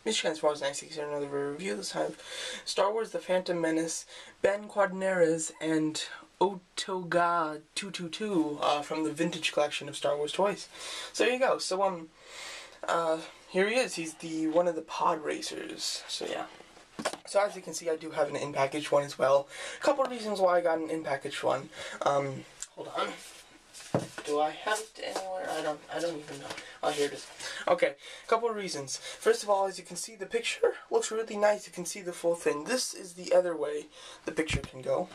Michigan's Wars 96 here, another review. This time of Star Wars The Phantom Menace, Ben Quadinaros, and Ooga 222 from the vintage collection of Star Wars toys. So there you go. So here he is. He's one of the pod racers. So yeah. So as you can see, I do have an in-package one as well. A couple of reasons why I got an in-package one. Hold on. Do I have it anywhere? I don't even know. Oh, here it is. Okay, a couple of reasons. First of all, as you can see, the picture looks really nice. You can see the full thing. This is the other way the picture can go.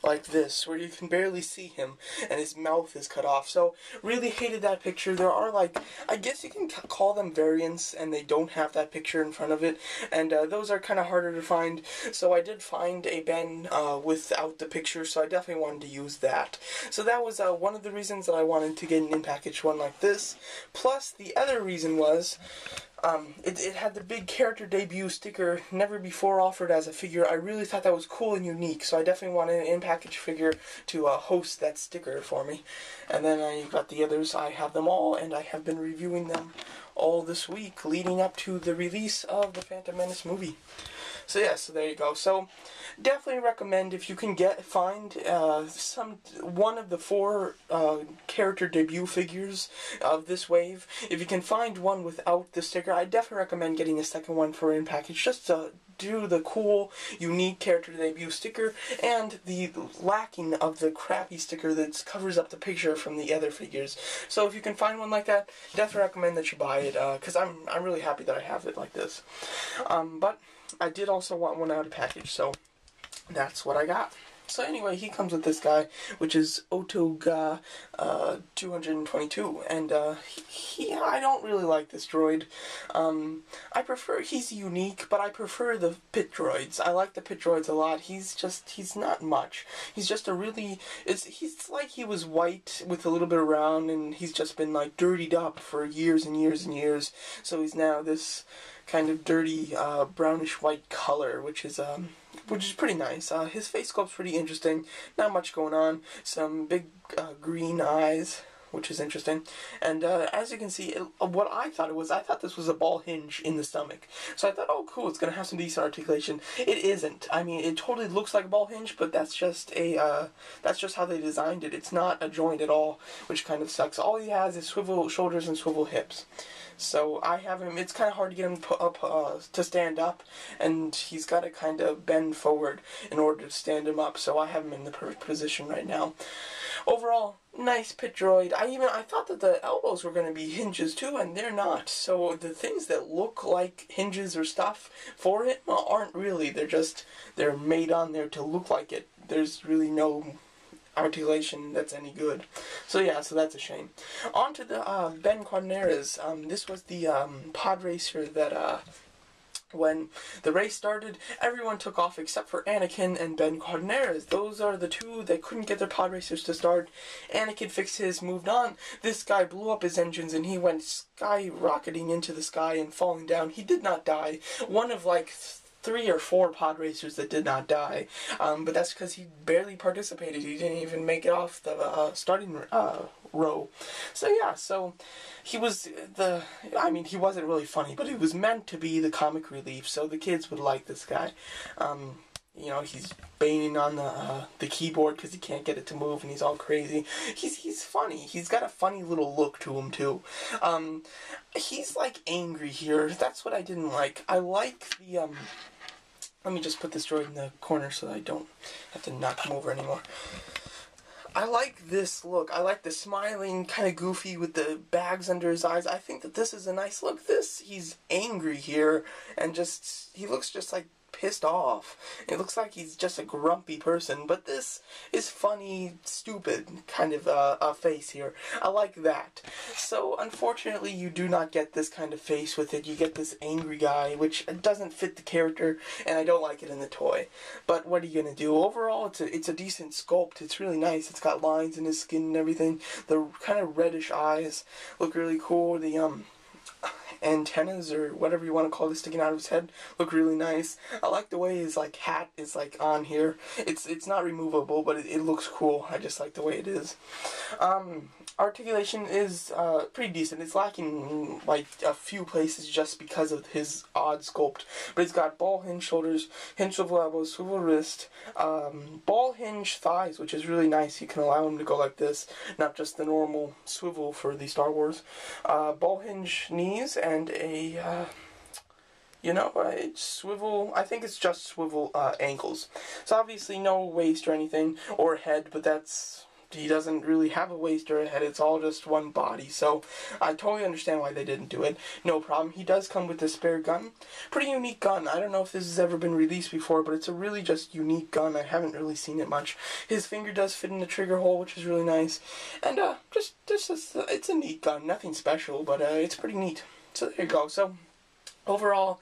Like this, where you can barely see him, and his mouth is cut off. So, really hated that picture. There are, like, I guess you can call them variants, and they don't have that picture in front of it, and those are kind of harder to find. So I did find a Ben without the picture, so I definitely wanted to use that. So that was one of the reasons that I wanted to get an in-package one like this. Plus, the other reason was, it had the big character debut sticker, never before offered as a figure. I really thought that was cool and unique, so I definitely wanted an in-package figure to host that sticker for me. And then I got the others. I have them all, and I have been reviewing them all this week, leading up to the release of the Phantom Menace movie. So yeah, so there you go. So definitely recommend, if you can find one of the 4 character debut figures of this wave. If you can find one without the sticker, I definitely recommend getting a second one for in package, just to do the cool, unique character debut sticker and the lacking of the crappy sticker that covers up the picture from the other figures. So if you can find one like that, definitely recommend that you buy it, because I'm really happy that I have it like this. But I did also want one out of package, so that's what I got. So anyway, he comes with this guy, which is Ooga 222, and I don't really like this droid. He's unique, but I prefer the pit droids. I like the pit droids a lot. He's not much. He's just he's like he was white with a little bit of brown, and he's just been like dirtied up for years and years and years. So he's now this kind of dirty brownish white color, which is pretty nice. His face sculpt's pretty interesting. Not much going on. Some big green eyes, which is interesting. And as you can see, what I thought it was, I thought this was a ball hinge in the stomach. So I thought, oh cool, it's gonna have some decent articulation. It isn't. I mean, it totally looks like a ball hinge, but that's just how they designed it. It's not a joint at all, which kind of sucks. All he has is swivel shoulders and swivel hips. So I have him, it's kind of hard to get him to stand up, and he's got to kind of bend forward in order to stand him up, so I have him in the perfect position right now. Overall, nice pit droid. I thought that the elbows were going to be hinges too, and they're not. So the things that look like hinges or stuff for it aren't really. They're made on there to look like it. There's really no articulation that's any good. So yeah, so that's a shame. On to the Ben Quadinaros. This was the pod racer that when the race started, everyone took off except for Anakin and Ben Quadinaros. Those are the 2 that couldn't get their pod racers to start. Anakin fixed his, moved on. This guy blew up his engines and he went skyrocketing into the sky and falling down. He did not die. One of like 3 or 4 pod racers that did not die, but that's because he barely participated. He didn't even make it off the starting row. So yeah, so he was he wasn't really funny, but he was meant to be the comic relief, so the kids would like this guy. You know, he's banging on the keyboard because he can't get it to move, and he's all crazy. He's funny. He's got a funny little look to him too. He's like angry here. That's what I didn't like. I like the Let me just put this droid in the corner so that I don't have to knock him over anymore. I like this look. I like the smiling, kind of goofy with the bags under his eyes. I think that this is a nice look. He's angry here, and he looks just like pissed off. It looks like he's just a grumpy person, but this is funny, stupid kind of a face here. I like that. So unfortunately, you do not get this kind of face with it. You get this angry guy, which doesn't fit the character, and I don't like it in the toy. But what are you gonna do? Overall, it's a decent sculpt. It's really nice. It's got lines in his skin and everything. The kind of reddish eyes look really cool. antennas or whatever you want to call it sticking out of his head look really nice. I like the way his like hat is like on here. It's not removable, but it looks cool. I just like the way it is. Articulation is pretty decent. It's lacking like a few places just because of his odd sculpt. But he's got ball hinge shoulders, hinge swivel elbows, swivel wrist, ball hinge thighs, which is really nice. You can allow him to go like this, not just the normal swivel for the Star Wars. Ball hinge knees and a swivel, I think it's just swivel ankles. So obviously no waist or anything, or head, but he doesn't really have a waist or a head, it's all just one body, so I totally understand why they didn't do it. No problem. He does come with a spare gun. Pretty unique gun. I don't know if this has ever been released before, but it's a really just unique gun. I haven't really seen it much. His finger does fit in the trigger hole, which is really nice, and it's a neat gun. Nothing special, but it's pretty neat. So there you go. So overall,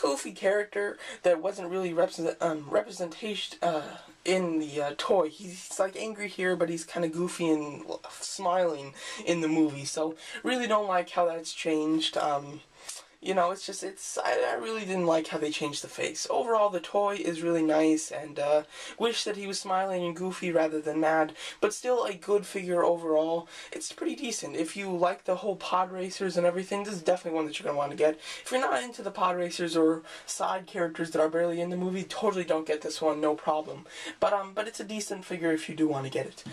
goofy character that wasn't really representation in the toy. He's like angry here, but he's kind of goofy and smiling in the movie. So really don't like how that's changed. I really didn't like how they changed the face. Overall, the toy is really nice, and wish that he was smiling and goofy rather than mad, but still a good figure overall. It's pretty decent. If you like the whole pod racers and everything, this is definitely one that you're going to want to get. If you're not into the pod racers or side characters that are barely in the movie, totally don't get this one, no problem. But it's a decent figure if you do want to get it.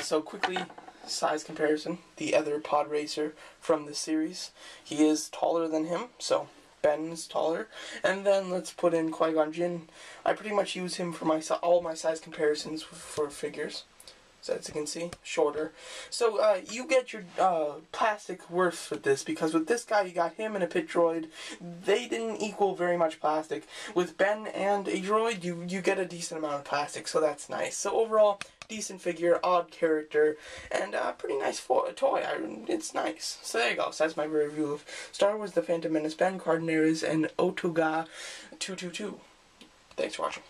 So quickly, size comparison, the other pod racer from the series, he is taller than him, so Ben's taller. And then let's put in Qui-Gon Jinn. I pretty much use him for all my size comparisons for figures. So as you can see, shorter. So you get your plastic worth with this, because with this guy you got him and a pit droid. They didn't equal very much plastic. With Ben and a droid, you get a decent amount of plastic, so that's nice. So overall, decent figure, odd character, and pretty nice toy. It's nice. So there you go. So that's my review of Star Wars: The Phantom Menace, Ben, Quadinaros, and Ooga 222. Thanks for watching.